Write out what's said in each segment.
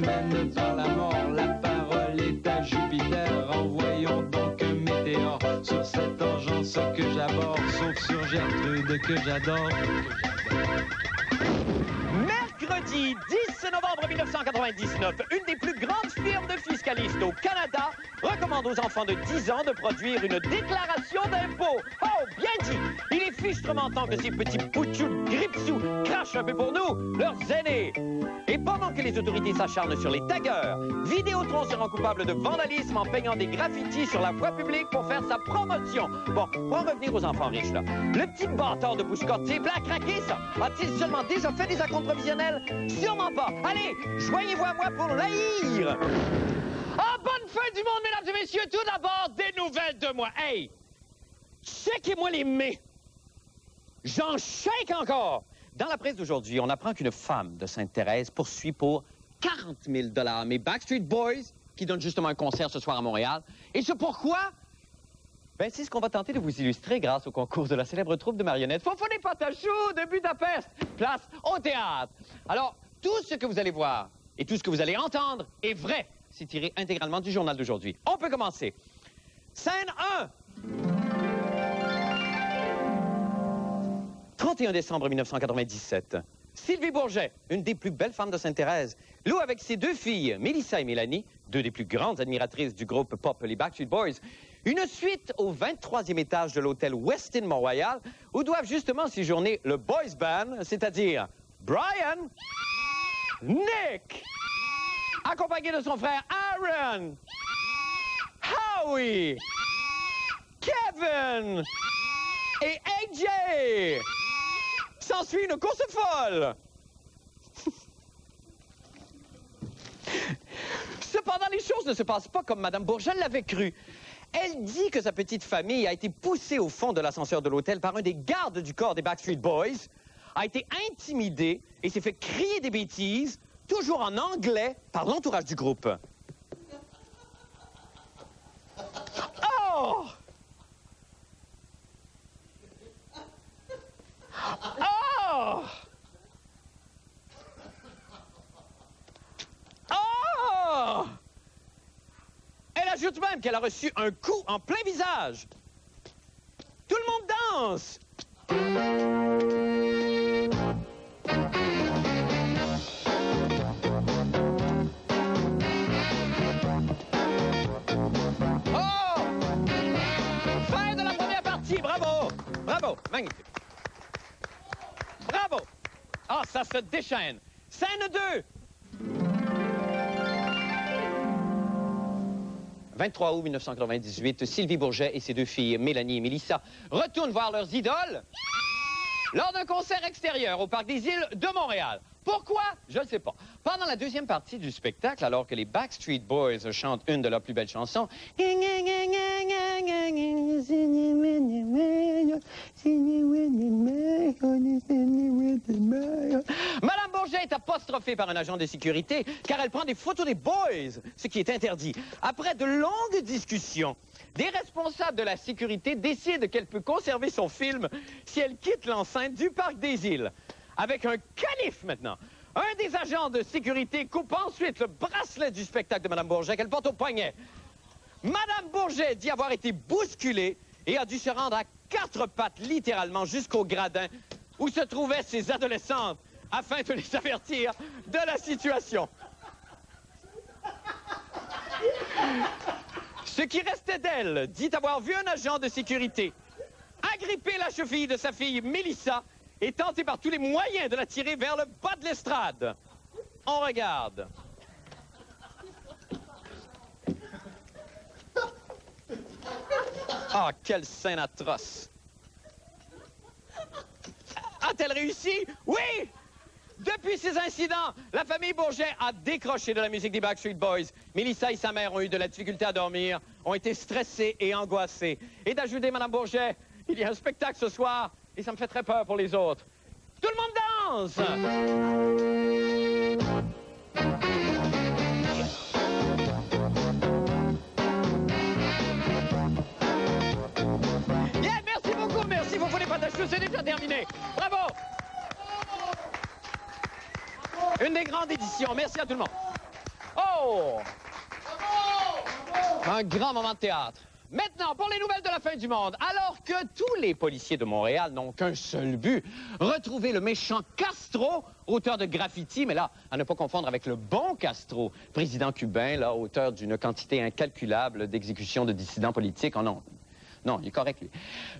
mène vers la mort. La parole est à Jupiter. Envoyons donc un météore sur cette engeance que j'aborde, sauf sur Gertrude que j'adore. Mercredi 10 novembre 1999, une des plus grandes firmes de fiscalistes au Canada recommande aux enfants de 10 ans de produire une déclaration d'impôt. Oh, bien dit! Il est fichtrement temps que ces petits poutchous de gripsous crachent un peu pour nous, leurs aînés. Et pendant que les autorités s'acharnent sur les taggeurs, Vidéotron se rend coupable de vandalisme en peignant des graffitis sur la voie publique pour faire sa promotion. Bon, pour en revenir aux enfants riches, là. Le petit bâtard de Bouche-Cotte, c'est plein à craquer, ça! A-t-il seulement déjà fait des acomptes provisionnels? Sûrement pas! Allez, joignez-vous à moi pour l'haïr! Ah, bonne fin du monde, mesdames et messieurs! Tout d'abord, des nouvelles de moi. Hey! Checkez-moi les mains! J'en shake encore! Dans la presse d'aujourd'hui, on apprend qu'une femme de Sainte-Thérèse poursuit pour 40 000 $ mes Backstreet Boys, qui donnent justement un concert ce soir à Montréal. Et ce pourquoi? Ben, c'est ce qu'on va tenter de vous illustrer grâce au concours de la célèbre troupe de marionnettes Fofone Patachou de Budapest, place au théâtre. Alors, tout ce que vous allez voir et tout ce que vous allez entendre est vrai. C'est tiré intégralement du journal d'aujourd'hui. On peut commencer. Scène 1. 31 décembre 1997. Sylvie Bourget, une des plus belles femmes de Sainte-Thérèse, loue avec ses deux filles, Mélissa et Mélanie, deux des plus grandes admiratrices du groupe pop les Backstreet Boys, une suite au 23e étage de l'hôtel Westin Mont-Royal, où doivent justement séjourner le boys band, c'est-à-dire Brian, Nick, accompagné de son frère Aaron, Howie, Kevin et AJ. S'ensuit une course folle. Cependant, les choses ne se passent pas comme Mme Bourget l'avait cru. Elle dit que sa petite famille a été poussée au fond de l'ascenseur de l'hôtel par un des gardes du corps des Backstreet Boys, a été intimidée et s'est fait crier des bêtises, toujours en anglais, par l'entourage du groupe. Oh! Oh! Oh! Elle ajoute même qu'elle a reçu un coup en plein visage. Tout le monde danse. Oh! Fin de la première partie. Bravo! Bravo! Magnifique. Bravo! Ah, ça se déchaîne. Scène 2. 23 août 1998, Sylvie Bourget et ses deux filles, Mélanie et Mélissa, retournent voir leurs idoles lors d'un concert extérieur au Parc des Îles de Montréal. Pourquoi? Je ne sais pas. Pendant la deuxième partie du spectacle, alors que les Backstreet Boys chantent une de leurs plus belles chansons, Madame Bourget est apostrophée par un agent de sécurité car elle prend des photos des boys, ce qui est interdit. Après de longues discussions, des responsables de la sécurité décident qu'elle peut conserver son film si elle quitte l'enceinte du Parc des Îles. Avec un canif maintenant. Un des agents de sécurité coupe ensuite le bracelet du spectacle de Mme Bourget qu'elle porte au poignet. Mme Bourget dit avoir été bousculée et a dû se rendre à quatre pattes, littéralement, jusqu'au gradin où se trouvaient ses adolescentes afin de les avertir de la situation. Ce qui restait d'elle dit avoir vu un agent de sécurité agripper la cheville de sa fille Mélissa et tenter par tous les moyens de la tirer vers le bas de l'estrade. On regarde. Ah, quelle scène atroce. A-t-elle réussi? Oui! Depuis ces incidents, la famille Bourget a décroché de la musique des Backstreet Boys. Mélissa et sa mère ont eu de la difficulté à dormir, ont été stressées et angoissées. Et d'ajouter, Mme Bourget, il y a un spectacle ce soir et ça me fait très peur pour les autres. Tout le monde danse! Bien, merci beaucoup, merci. Vous voulez pas d'acheter, c'est déjà terminé. Bravo! Une des grandes éditions. Merci à tout le monde. Bravo! Un grand moment de théâtre. Maintenant, pour les nouvelles de la fin du monde, alors que tous les policiers de Montréal n'ont qu'un seul but, retrouver le méchant Castro, auteur de graffiti, mais là, à ne pas confondre avec le bon Castro, président cubain, là, auteur d'une quantité incalculable d'exécutions de dissidents politiques. Oh non. Non, il est correct, lui.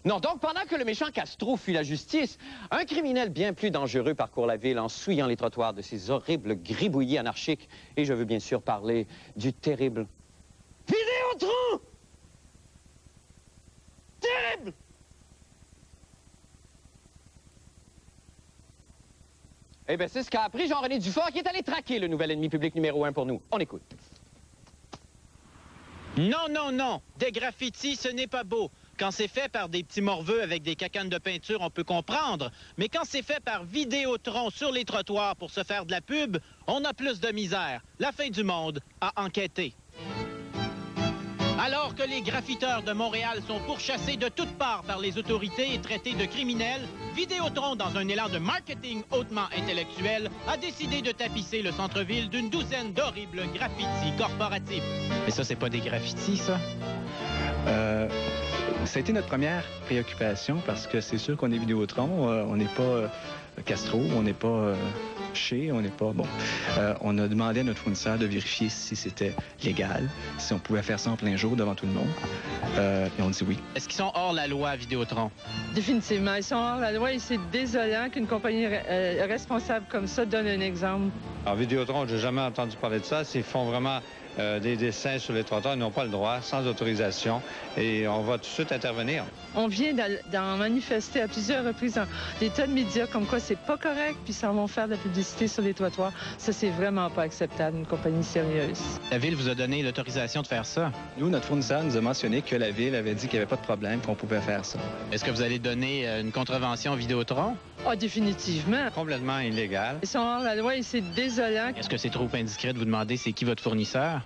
Non, donc, pendant que le méchant Castro fuit la justice, un criminel bien plus dangereux parcourt la ville en souillant les trottoirs de ces horribles gribouillis anarchiques. Et je veux bien sûr parler du terrible Vidéotron! Terrible! Eh bien, c'est ce qu'a appris Jean-René Dufort, qui est allé traquer le nouvel ennemi public numéro 1 pour nous. On écoute. Non, non, non. Des graffitis, ce n'est pas beau. Quand c'est fait par des petits morveux avec des cacanes de peinture, on peut comprendre. Mais quand c'est fait par Vidéotron sur les trottoirs pour se faire de la pub, on a plus de misère. La fin du monde a enquêté. Alors que les graffiteurs de Montréal sont pourchassés de toutes parts par les autorités et traités de criminels, Vidéotron, dans un élan de marketing hautement intellectuel, a décidé de tapisser le centre-ville d'une douzaine d'horribles graffitis corporatifs. Mais ça, c'est pas des graffitis, ça? Ça a été notre première préoccupation parce que c'est sûr qu'on est Vidéotron, on n'est pas Castro, on n'est pas Chez, on n'est pas... Bon, on a demandé à notre fournisseur de vérifier si c'était légal, si on pouvait faire ça en plein jour devant tout le monde, et on dit oui. Est-ce qu'ils sont hors la loi, Vidéotron? Définitivement, ils sont hors la loi et c'est désolant qu'une compagnie responsable comme ça donne un exemple. Alors, Vidéotron, j'ai jamais entendu parler de ça. S'ils font vraiment des dessins sur les trottoirs, ils n'ont pas le droit, sans autorisation, et on va tout de suite intervenir. On vient d'en manifester à plusieurs reprises dans des tas de médias comme quoi c'est pas correct, puis ça vont faire de la publicité sur les trottoirs. Ça, c'est vraiment pas acceptable, une compagnie sérieuse. La Ville vous a donné l'autorisation de faire ça? Nous, notre fournisseur nous a mentionné que la Ville avait dit qu'il n'y avait pas de problème, qu'on pouvait faire ça. Est-ce que vous allez donner une contrevention Vidéotron? Ah, définitivement. Complètement illégal. Ils sont hors la loi et c'est désolant. Est-ce que c'est trop indiscret de vous demander c'est qui votre fournisseur?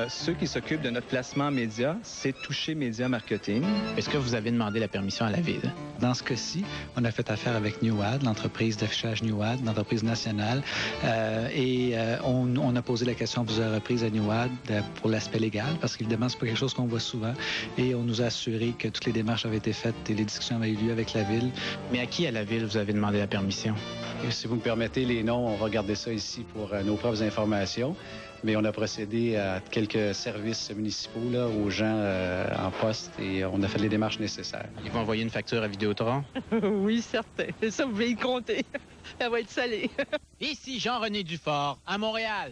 Ceux qui s'occupent de notre placement média, c'est Toucher Média Marketing. Est-ce que vous avez demandé la permission à la Ville? Dans ce cas-ci, on a fait affaire avec NewAd, l'entreprise d'affichage NewAd, l'entreprise nationale, on a posé la question à plusieurs reprises à NewAd pour l'aspect légal, parce qu'évidemment, c'est pas quelque chose qu'on voit souvent, et on nous a assuré que toutes les démarches avaient été faites et les discussions avaient eu lieu avec la Ville. Mais à qui à la Ville vous avez demandé la permission? Et si vous me permettez, les noms, on va garder ça ici pour nos propres informations. Mais on a procédé à quelques services municipaux là, aux gens en poste et on a fait les démarches nécessaires. Ils vont envoyer une facture à Vidéotron? Oui, certain. Ça, vous pouvez y compter. Elle va être salée. Ici Jean-René Dufort, à Montréal.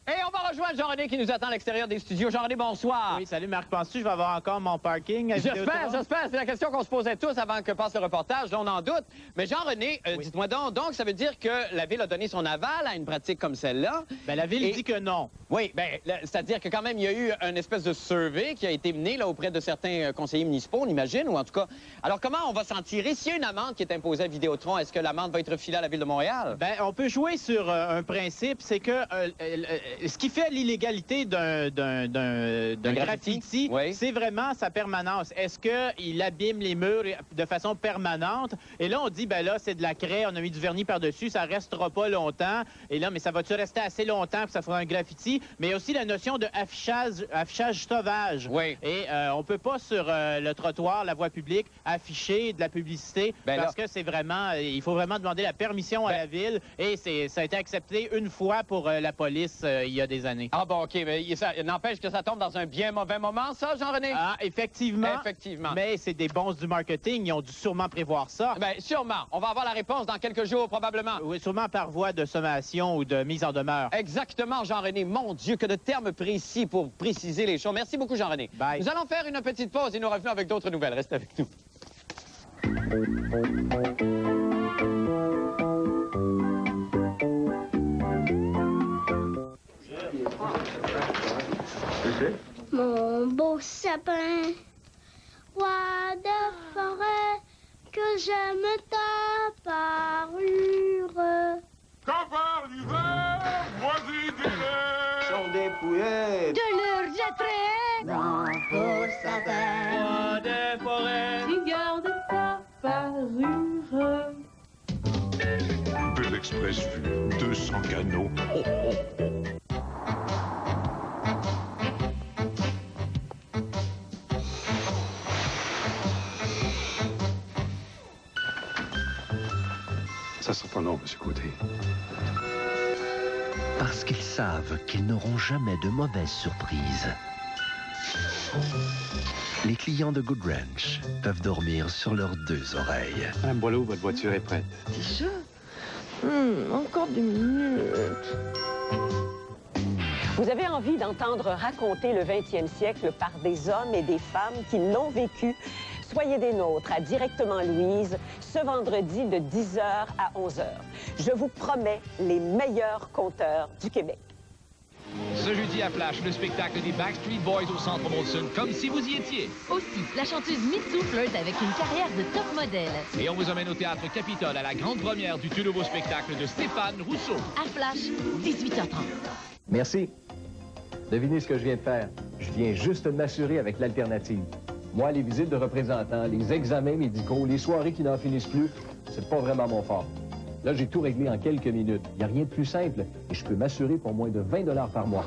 Et on va rejoindre Jean-René qui nous attend à l'extérieur des studios. Jean-René, bonsoir. Oui, salut Marc. Penses-tu que je vais avoir encore mon parking à J'espère. C'est la question qu'on se posait tous avant que passe le reportage. Là, on en doute. Mais Jean-René, dites-moi donc, ça veut dire que la Ville a donné son aval à une pratique comme celle-là? Ben, la Ville dit que non. Oui, bien, c'est-à-dire que quand même, il y a eu une espèce de survey qui a été mené là, auprès de certains conseillers municipaux, on imagine, ou en tout cas... Alors, comment on va s'en tirer? S'il y a une amende qui est imposée à Vidéotron, est-ce que l'amende va être filée à la Ville de Montréal? Ben, on peut jouer sur un principe, c'est que ce qui fait l'illégalité d'un graffiti, oui, c'est vraiment sa permanence. Est-ce qu'il abîme les murs de façon permanente? Et là, on dit, ben là, c'est de la craie, on a mis du vernis par-dessus, ça restera pas longtemps. Et là, mais ça va-tu rester assez longtemps pour que ça fera un graffiti? Mais il y a aussi la notion de affichage sauvage. Oui. Et on peut pas sur le trottoir, la voie publique, afficher de la publicité parce que c'est vraiment... il faut vraiment demander la permission à la Ville. Et ça a été accepté une fois pour la police il y a des années. Ah bon, OK. Mais ça n'empêche que ça tombe dans un bien mauvais moment, ça, Jean-René? Ah, effectivement. Effectivement. Mais c'est des bons du marketing. Ils ont dû sûrement prévoir ça. Bien, sûrement. On va avoir la réponse dans quelques jours, probablement. Oui, sûrement par voie de sommation ou de mise en demeure. Exactement, Jean-René. Mon Dieu, que de termes précis pour préciser les choses. Merci beaucoup, Jean-René. Bye. Nous allons faire une petite pause et nous revenons avec d'autres nouvelles. Restez avec nous. Mon beau sapin, roi de forêt, que j'aime ta parure. Quand par l'hiver, moisis des lait, Sont dépouillés De leurs attraits, dans vos sapins. Roi des forêts, Tu gardes ta parure. Belle Express vue, 200 canaux. Oh, oh, oh. non, M. Côté. Parce qu'ils savent qu'ils n'auront jamais de mauvaises surprises. Les clients de Good Ranch peuvent dormir sur leurs 2 oreilles. Madame Boileau, votre voiture est prête. Déjà? Encore 2 minutes. Vous avez envie d'entendre raconter le 20e siècle par des hommes et des femmes qui l'ont vécu? Soyez des nôtres à Directement Louise, ce vendredi de 10h à 11h. Je vous promets les meilleurs conteurs du Québec. Ce jeudi à Flash, le spectacle des Backstreet Boys au Centre Molson, comme si vous y étiez. Aussi, la chanteuse Mitsou flirte avec une carrière de top modèle. Et on vous emmène au Théâtre Capitole à la grande première du tout nouveau spectacle de Stéphane Rousseau. À Flash, 18h30. Merci. Devinez ce que je viens de faire. Je viens juste de m'assurer avec l'alternative. Moi, les visites de représentants, les examens médicaux, les soirées qui n'en finissent plus, c'est pas vraiment mon fort. Là, j'ai tout réglé en quelques minutes. Il n'y a rien de plus simple et je peux m'assurer pour moins de 20 $ par mois.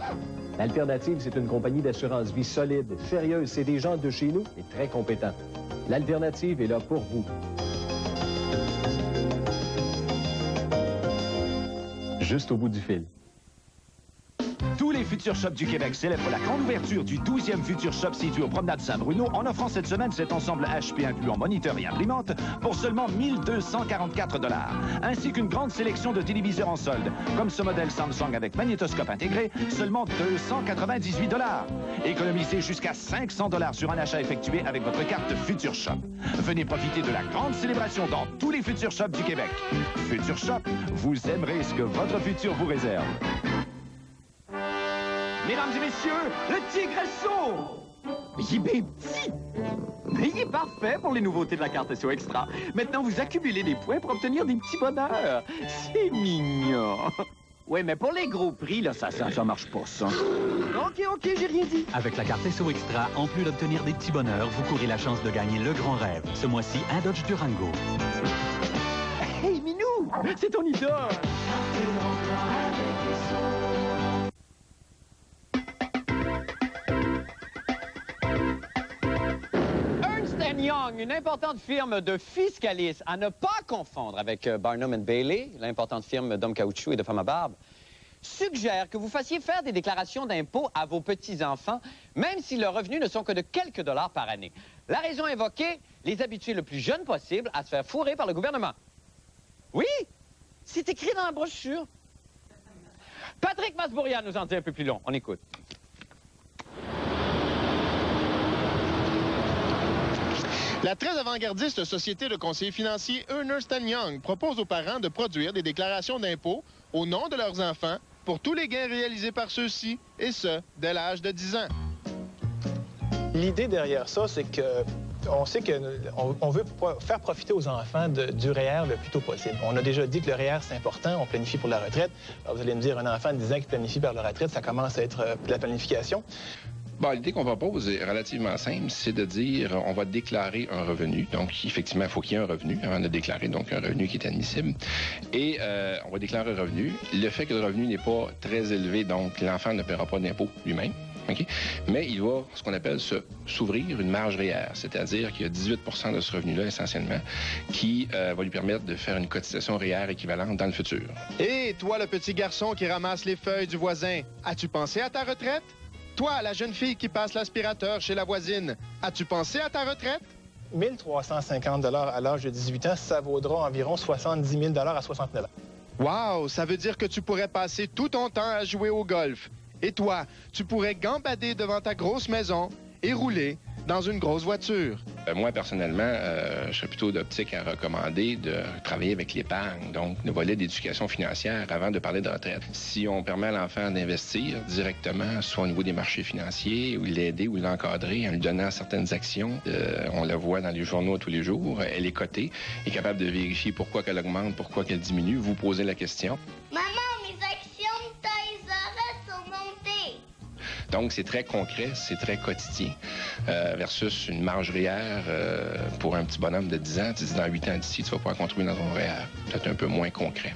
L'Alternative, c'est une compagnie d'assurance vie solide, sérieuse. C'est des gens de chez nous et très compétents. L'Alternative est là pour vous. Juste au bout du fil. Tous les Futur Shop du Québec célèbrent la grande ouverture du 12e Futur Shop situé au Promenade Saint-Bruno en offrant cette semaine cet ensemble HP incluant moniteur et imprimante pour seulement 1 244 $, ainsi qu'une grande sélection de téléviseurs en solde, comme ce modèle Samsung avec magnétoscope intégré, seulement 298 $. Économisez jusqu'à 500 $ sur un achat effectué avec votre carte Futur Shop. Venez profiter de la grande célébration dans tous les Futur Shop du Québec. Futur Shop, vous aimerez ce que votre futur vous réserve. Mesdames et messieurs, le Tigresso! Il est bien petit, mais il est parfait pour les nouveautés de la carte SO Extra. Maintenant, vous accumulez des points pour obtenir des petits bonheurs. C'est mignon. Oui, mais pour les gros prix, là, ça marche pas, ça. OK, j'ai rien dit. Avec la carte SO Extra, en plus d'obtenir des petits bonheurs, vous courez la chance de gagner le grand rêve. Ce mois-ci, un Dodge Durango. Hey, Minou! C'est ton idole! Young, une importante firme de fiscalistes, à ne pas confondre avec Barnum & Bailey, l'importante firme d'hommes caoutchouc et de femmes à barbe, suggère que vous fassiez faire des déclarations d'impôts à vos petits-enfants, même si leurs revenus ne sont que de quelques dollars par année. La raison invoquée, les habituer le plus jeune possible à se faire fourrer par le gouvernement. Oui, c'est écrit dans la brochure. Patrick Masbourian nous en dit un peu plus long. On écoute. La très avant-gardiste société de conseillers financiers Ernst & Young propose aux parents de produire des déclarations d'impôts au nom de leurs enfants pour tous les gains réalisés par ceux-ci, et ce, dès l'âge de 10 ans. L'idée derrière ça, c'est que on sait qu'on veut faire profiter aux enfants du REER le plus tôt possible. On a déjà dit que le REER, c'est important, on planifie pour la retraite. Alors, vous allez me dire, un enfant de 10 ans qui planifie par la retraite, ça commence à être de la planification. Bon, l'idée qu'on propose est relativement simple, c'est de dire on va déclarer un revenu. Donc, effectivement, il faut qu'il y ait un revenu avant de déclarer, donc un revenu qui est admissible. Et on va déclarer un revenu. Le fait que le revenu n'est pas très élevé, donc l'enfant ne paiera pas d'impôt lui-même. Okay? Mais il va, ce qu'on appelle, s'ouvrir une marge REER, c'est-à-dire qu'il y a 18 % de ce revenu-là, essentiellement, qui va lui permettre de faire une cotisation REER équivalente dans le futur. Et toi, le petit garçon qui ramasse les feuilles du voisin, as-tu pensé à ta retraite? Toi, la jeune fille qui passe l'aspirateur chez la voisine, as-tu pensé à ta retraite? 1 350 $ à l'âge de 18 ans, ça vaudra environ 70 000 $ à 69 ans. Wow! Ça veut dire que tu pourrais passer tout ton temps à jouer au golf. Et toi, tu pourrais gambader devant ta grosse maison et rouler dans une grosse voiture. Moi, personnellement, je serais plutôt d'optique à recommander de travailler avec l'épargne, donc le volet d'éducation financière avant de parler de retraite. Si on permet à l'enfant d'investir directement, soit au niveau des marchés financiers, ou l'aider ou l'encadrer en lui donnant certaines actions, on la voit dans les journaux tous les jours, elle est cotée, est capable de vérifier pourquoi qu'elle augmente, pourquoi qu'elle diminue, vous posez la question. Maman, mes actions de Toys R Us sont montées. Donc, c'est très concret, c'est très quotidien. Versus une marge REER pour un petit bonhomme de 10 ans. Tu dis, dans 8 ans d'ici, tu vas pouvoir contribuer dans ton REER. Peut-être un peu moins concret.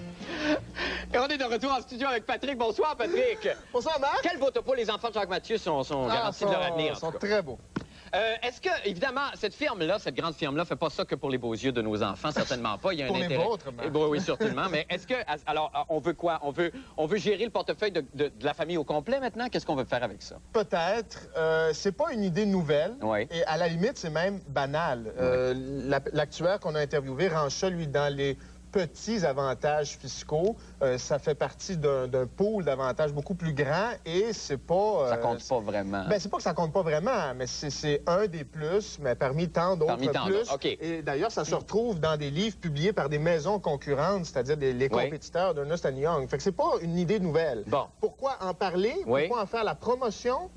Et on est de retour en studio avec Patrick. Bonsoir, Patrick. Bonsoir, Marc. Quel beau topo les enfants de Jacques Mathieu sont garantis de leur avenir. Ils sont très beaux. Est-ce que, évidemment, cette firme-là, cette grande firme-là, fait pas ça que pour les beaux yeux de nos enfants, certainement pas. Il y a un pour intérêt. Les vôtres, même. Oui, certainement. Mais est-ce que, alors, on veut quoi? On veut gérer le portefeuille de la famille au complet maintenant? Qu'est-ce qu'on veut faire avec ça? Peut-être. C'est pas une idée nouvelle. Oui. Et à la limite, c'est même banal. L'actuaire qu'on a interviewé range ça, lui, dans les petits avantages fiscaux. Ça fait partie d'un pool d'avantages beaucoup plus grand et c'est pas... ça compte pas vraiment. Ben, c'est pas que ça compte pas vraiment, mais c'est un des plus, mais parmi tant d'autres plus. Okay. Et d'ailleurs, ça se retrouve dans des livres publiés par des maisons concurrentes, c'est-à-dire les compétiteurs d'Ernst & Young. Fait que c'est pas une idée nouvelle. Bon. Pourquoi en parler? Pourquoi en faire la promotion?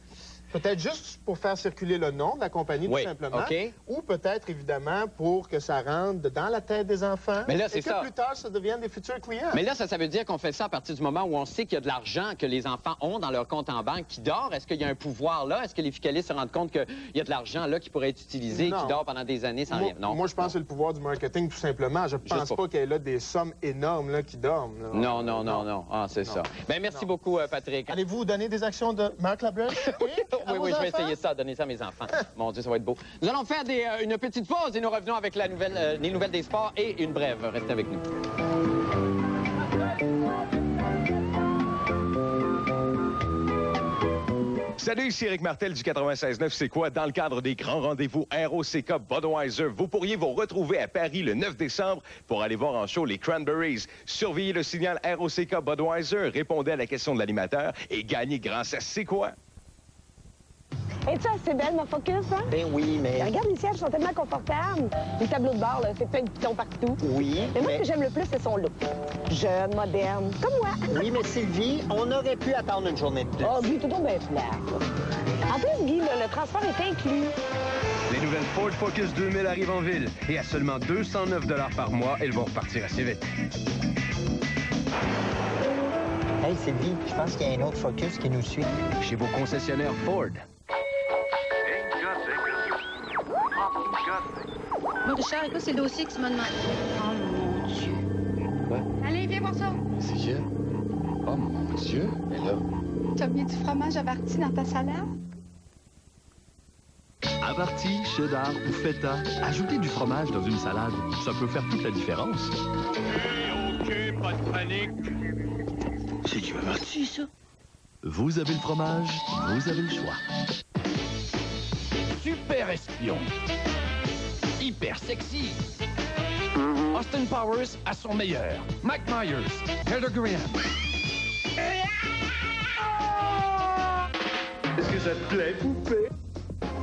Peut-être juste pour faire circuler le nom de la compagnie, tout simplement. Ou peut-être, évidemment, pour que ça rentre dans la tête des enfants. Mais là, c'est et que plus tard, ça devienne des futurs clients. Mais là, ça veut dire qu'on fait ça à partir du moment où on sait qu'il y a de l'argent que les enfants ont dans leur compte en banque qui dort. Est-ce qu'il y a un pouvoir là? Est-ce que les fiscalistes se rendent compte qu'il y a de l'argent là qui pourrait être utilisé et qui dort pendant des années sans rien? Non. Moi, je pense que c'est le pouvoir du marketing, tout simplement. Je pense pas qu'il y ait là des sommes énormes là, qui dorment. Là. Non. Ah, c'est ça. Ben, merci beaucoup, Patrick. Allez-vous donner des actions de Marc Labrèche? Oui, je vais essayer ça, donner ça à mes enfants. Mon Dieu, ça va être beau. Nous allons faire une petite pause et nous revenons avec les nouvelles des sports et une brève. Restez avec nous. Salut, ici Éric Martel du 96.9. C'est quoi? Dans le cadre des grands rendez-vous ROCK Budweiser, vous pourriez vous retrouver à Paris le 9 décembre pour aller voir en show les Cranberries. Surveillez le signal ROCK Budweiser, répondez à la question de l'animateur et gagnez grâce à C'est quoi? Es-tu assez belle, ma Focus, hein? Ben oui, mais... Regarde, les sièges sont tellement confortables. Les tableaux de bord, là, c'est plein de pitons partout. Oui, mais moi, ce que j'aime le plus, c'est son look. Jeune, moderne, comme moi. Oui, mais Sylvie, on aurait pu attendre une journée de plus. Oh, Guy, tout bien plat. En plus, Guy, le transport est inclus. Les nouvelles Ford Focus 2000 arrivent en ville. Et à seulement 209 $ par mois, elles vont repartir assez vite. Hey, Sylvie, je pense qu'il y a un autre Focus qui nous suit. Chez vos concessionnaires Ford. Bon, Richard, écoute, c'est le dossier que tu m'as demandé. Oh, mon Dieu. Quoi? Allez, viens voir ça. C'est que... Oh, mon Dieu. Mais là... T'as mis du fromage averti dans ta salade? Averti, cheddar ou feta, ajoutez du fromage dans une salade. Ça peut faire toute la différence. OK, pas de panique. C'est du averti, ça. Vous avez le fromage, vous avez le choix. Super espion. Hyper sexy. Austin Powers à son meilleur. Mike Myers, Heather Graham. Est-ce que ça te plaît, poupée?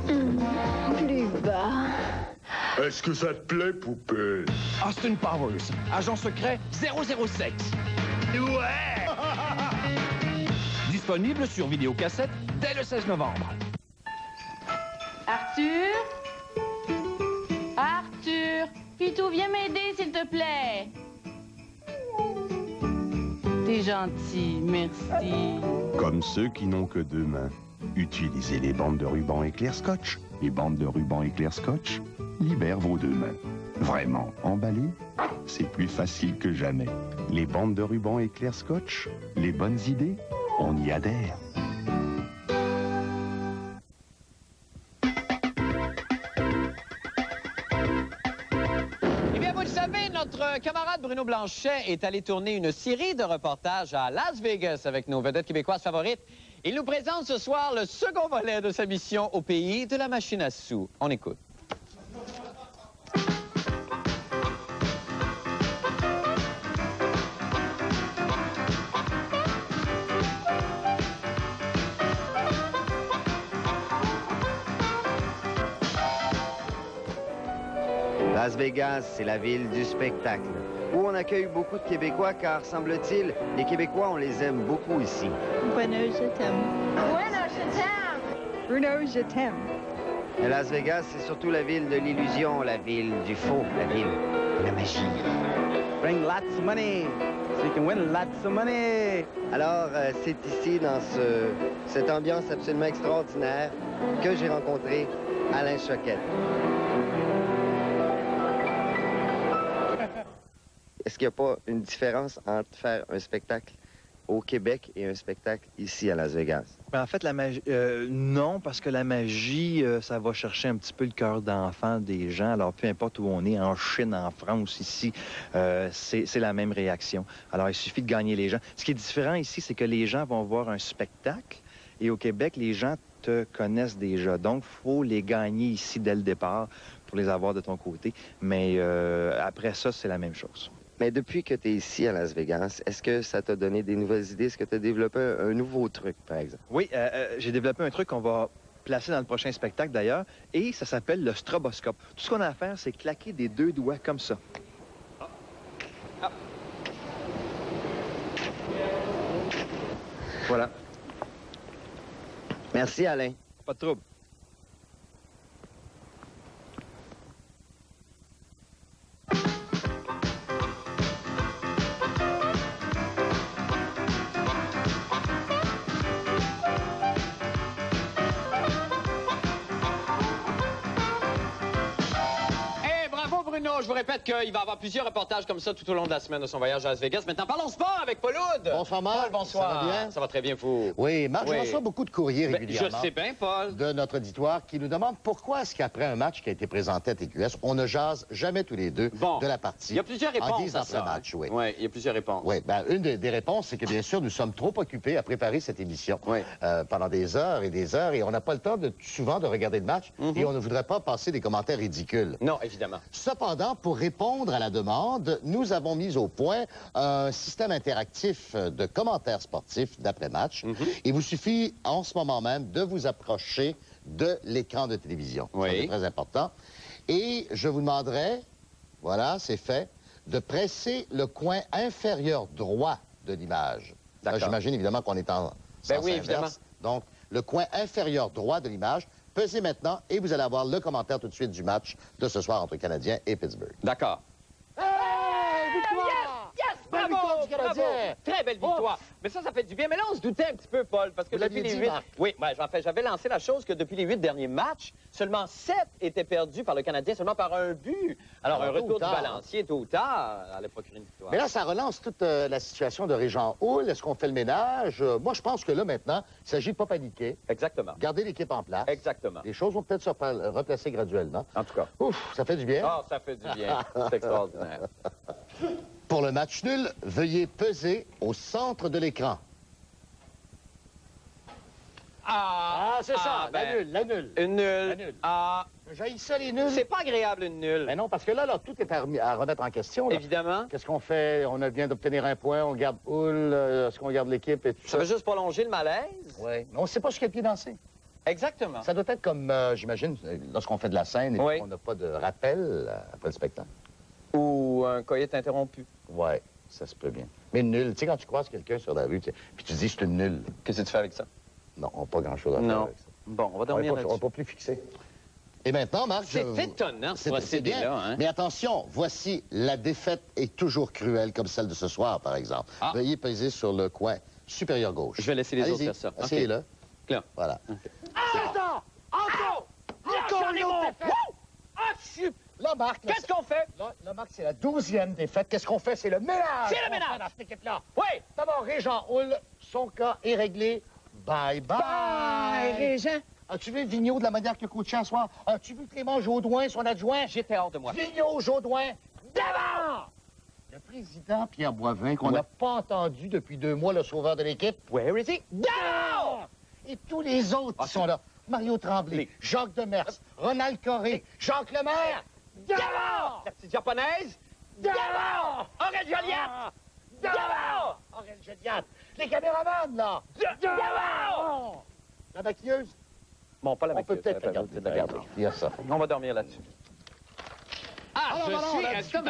Plus bas. Est-ce que ça te plaît, poupée? Austin Powers, agent secret 007. Ouais! Disponible sur vidéocassette dès le 16 novembre. Arthur? Arthur? Pitou, viens m'aider, s'il te plaît. T'es gentil, merci. Comme ceux qui n'ont que deux mains, utilisez les bandes de ruban éclair scotch. Les bandes de ruban éclair scotch libèrent vos deux mains. Vraiment, emballé, c'est plus facile que jamais. Les bandes de ruban éclair scotch, les bonnes idées, on y adhère. Eh bien, vous le savez, notre camarade Bruno Blanchet est allé tourner une série de reportages à Las Vegas avec nos vedettes québécoises favorites. Il nous présente ce soir le second volet de sa mission au pays de la machine à sous. On écoute. Las Vegas, c'est la ville du spectacle, où on accueille beaucoup de Québécois, car, semble-t-il, les Québécois, on les aime beaucoup ici. Bruno, je t'aime. Bruno, je t'aime. Bruno, je t'aime. Et Las Vegas, c'est surtout la ville de l'illusion, la ville du faux, la ville de la magie. Bring lots of money, so you can win lots of money. Alors, c'est ici, dans cette ambiance absolument extraordinaire, que j'ai rencontré Alain Choquette. Est-ce qu'il n'y a pas une différence entre faire un spectacle au Québec et un spectacle ici à Las Vegas? Ben, en fait, la magie, non, parce que la magie, ça va chercher un petit peu le cœur d'enfant des gens. Alors, peu importe où on est, en Chine, en France, ici, c'est la même réaction. Alors, il suffit de gagner les gens. Ce qui est différent ici, c'est que les gens vont voir un spectacle et au Québec, les gens te connaissent déjà. Donc, il faut les gagner ici dès le départ pour les avoir de ton côté. Mais après ça, c'est la même chose. Mais depuis que tu es ici à Las Vegas, est-ce que ça t'a donné des nouvelles idées? Est-ce que tu as développé un nouveau truc, par exemple? Oui, j'ai développé un truc qu'on va placer dans le prochain spectacle, d'ailleurs, et ça s'appelle le stroboscope. Tout ce qu'on a à faire, c'est claquer des 2 doigts comme ça. Voilà. Merci, Alain. Pas de trouble. Je vous répète qu'il va y avoir plusieurs reportages comme ça tout au long de la semaine de son voyage à Las Vegas. Maintenant, parlons sport avec Paul Oud. Bonsoir, Marc. Paul, bonsoir. Ça va bien? Ça va très bien, vous? Oui, Marc, je reçois beaucoup de courriers régulièrement. Je sais bien, Paul. De notre auditoire qui nous demande pourquoi est-ce qu'après un match qui a été présenté à TQS, on ne jase jamais tous les deux de la partie. Il y a plusieurs réponses en guise à ça. d'après-match, oui. Oui, il y a plusieurs réponses. Oui, bien, une des réponses, c'est que bien sûr, nous sommes trop occupés à préparer cette émission pendant des heures et on n'a pas le temps souvent de regarder le match et on ne voudrait pas passer des commentaires ridicules. Non, évidemment. Cependant, pour répondre à la demande, nous avons mis au point un système interactif de commentaires sportifs d'après-match. Il vous suffit en ce moment même de vous approcher de l'écran de télévision. C'est très important. Et je vous demanderai, voilà, c'est fait, de presser le coin inférieur droit de l'image. J'imagine évidemment qu'on est en sens inverse. Évidemment. Donc, le coin inférieur droit de l'image, pesez maintenant et vous allez avoir le commentaire tout de suite du match de ce soir entre Canadiens et Pittsburgh. D'accord. Bravo, bravo! Très belle victoire. Mais ça fait du bien. Mais là, on se doutait un petit peu, Paul, parce que depuis les 8... Oui, j'avais lancé la chose que depuis les 8 derniers matchs, seulement 7 étaient perdus par le Canadien, seulement par un but. Alors, un retour du balancier, tôt ou tard, allait procurer une victoire. Mais là, ça relance toute la situation de Régent Houle. Est-ce qu'on fait le ménage? Moi, je pense que là, maintenant, il s'agit de ne pas paniquer. Exactement. Garder l'équipe en place. Exactement. Les choses vont peut-être se replacer graduellement. En tout cas. Ouf, ça fait du bien. Ah, ça fait du bien. C'est extraordinaire. Pour le match nul, veuillez peser au centre de l'écran. C'est ça, la nulle. Une nulle. La nulle. J'haïs ça, les nuls. C'est pas agréable, une nulle. Mais non, parce que là, tout est à remettre en question. Là. Évidemment. Qu'est-ce qu'on fait? On vient d'obtenir un point, on garde Houle, est-ce qu'on garde l'équipe et tout ça? Ça veut juste prolonger le malaise? Oui. On ne sait pas sur quel pied danser. Exactement. Ça doit être comme, j'imagine, lorsqu'on fait de la scène et qu'on n'a pas de rappel après le spectacle. Ou un coït interrompu. Oui, ça se peut bien. Mais nul, tu sais, quand tu croises quelqu'un sur la rue, puis tu dis c'est une nulle. Qu'est-ce que tu fais avec ça? Non, pas grand-chose à faire avec ça. Bon, on va dormir là-dessus. On va pas plus fixer. Et maintenant, Marc, c'est étonnant, ce procédé-là. Hein? Mais attention, voici, la défaite est toujours cruelle, comme celle de ce soir, par exemple. Veuillez peser sur le coin supérieur gauche. Je vais laisser les autres faire ça. Essayez-le. Là. Voilà. Là, Marc... Qu'est-ce qu'on fait? Là, Marc, c'est la 12e défaite. Qu'est-ce qu'on fait? C'est le ménage! C'est le ménage! Dans cette équipe-là. Oui! D'abord, Régent Houle, son cas est réglé. Bye, bye! Bye, Régent! As-tu vu Vigneault de la manière qu'il a coaché ce soir? As-tu vu Clément Jaudoin, son adjoint? J'étais hors de moi. Vigneault, Jaudoin, devant! Le président Pierre Boivin, qu'on n'a pas entendu depuis 2 mois, le sauveur de l'équipe. Where is he? Devant! Et tous les autres qui sont là. Mario Tremblay, Jacques Demers, Ronald Corré, Jacques Lemaire. Devant! La petite japonaise? Devant! Aurèle Joliette! Devant! Aurèle Joliette! Les caméramans, là! Devant! La maquilleuse? Bon, pas la maquilleuse. On peut peut-être la garder. Il y a ça. On va dormir là-dessus.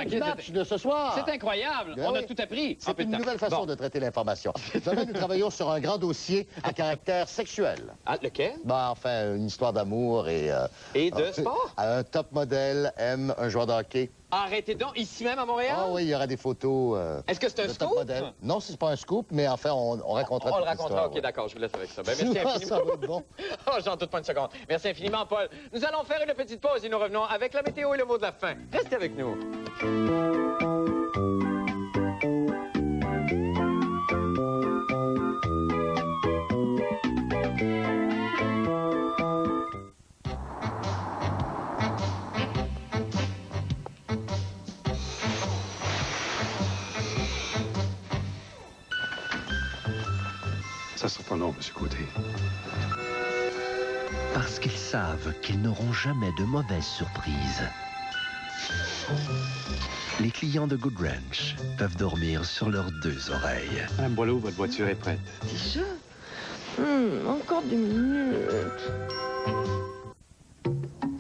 Du match de ce soir. C'est incroyable. On a tout appris. C'est une nouvelle façon de traiter l'information. Demain, nous travaillons sur un grand dossier à caractère sexuel. Ah, lequel? Enfin, une histoire d'amour et de sport? Un top modèle aime un joueur de hockey. Arrêtez donc, ici même à Montréal? Ah oui, il y aura des photos. Est-ce que c'est un scoop? Non, c'est pas un scoop, mais enfin, on racontera. On le racontera, ok, d'accord, je vous laisse avec ça. Merci infiniment. Ça va être bon. Oh, j'en doute pas une seconde. Merci infiniment, Paul. Nous allons faire une petite pause et nous revenons avec la météo et le mot de la fin. Restez avec nous. Ça sera pas non, M. Côté. Parce qu'ils savent qu'ils n'auront jamais de mauvaises surprises. Les clients de Good Ranch peuvent dormir sur leurs 2 oreilles. Madame Boileau, votre voiture est prête. Déjà? Encore 2 minutes.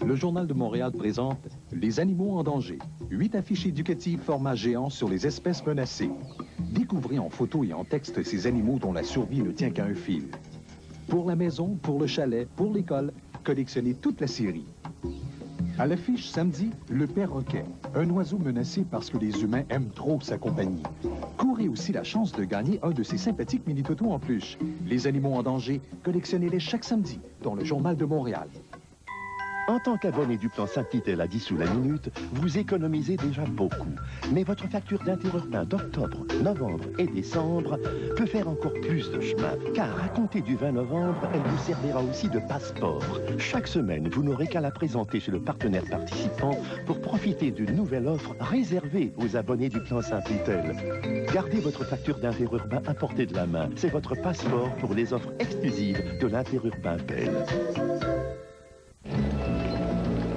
Le Journal de Montréal présente Les animaux en danger. 8 affiches éducatives format géant sur les espèces menacées. Découvrez en photo et en texte ces animaux dont la survie ne tient qu'à un fil. Pour la maison, pour le chalet, pour l'école, collectionnez toute la série. À l'affiche samedi, le perroquet, un oiseau menacé parce que les humains aiment trop sa compagnie. Courez aussi la chance de gagner un de ces sympathiques mini-totons en peluche. Les animaux en danger, collectionnez-les chaque samedi dans le Journal de Montréal. En tant qu'abonné du plan Saint-Pitel à 10 sous la minute, vous économisez déjà beaucoup. Mais votre facture d'interurbain d'octobre, novembre et décembre peut faire encore plus de chemin. Car à compter du 20 novembre, elle vous servira aussi de passeport. Chaque semaine, vous n'aurez qu'à la présenter chez le partenaire participant pour profiter d'une nouvelle offre réservée aux abonnés du plan Saint-Pitel. Gardez votre facture d'interurbain à portée de la main. C'est votre passeport pour les offres exclusives de l'interurbain Bell.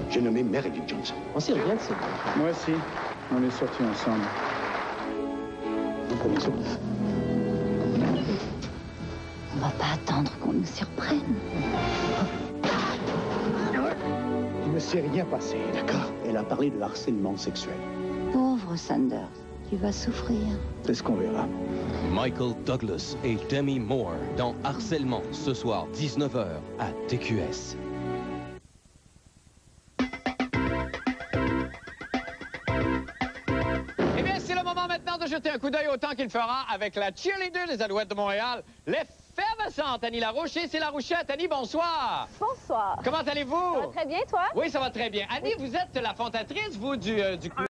J'ai nommé Meredith Johnson. On s'y revient de ça. Moi aussi. On est sortis ensemble. On va pas attendre qu'on nous surprenne. Il ne s'est rien passé, d'accord? Elle a parlé de harcèlement sexuel. Pauvre Sanders, tu vas souffrir. C'est ce qu'on verra. Michael Douglas et Demi Moore dans Harcèlement, ce soir 19h à TQS. Jeter un coup d'œil au temps qu'il fera avec la cheerleader des Alouettes de Montréal, l'effervescente Annie Larouche. C'est la Rouchette. Annie, bonsoir. Bonsoir. Comment allez-vous? Ça va très bien, toi? Oui, ça va très bien. Annie, vous êtes la fondatrice, vous, du club.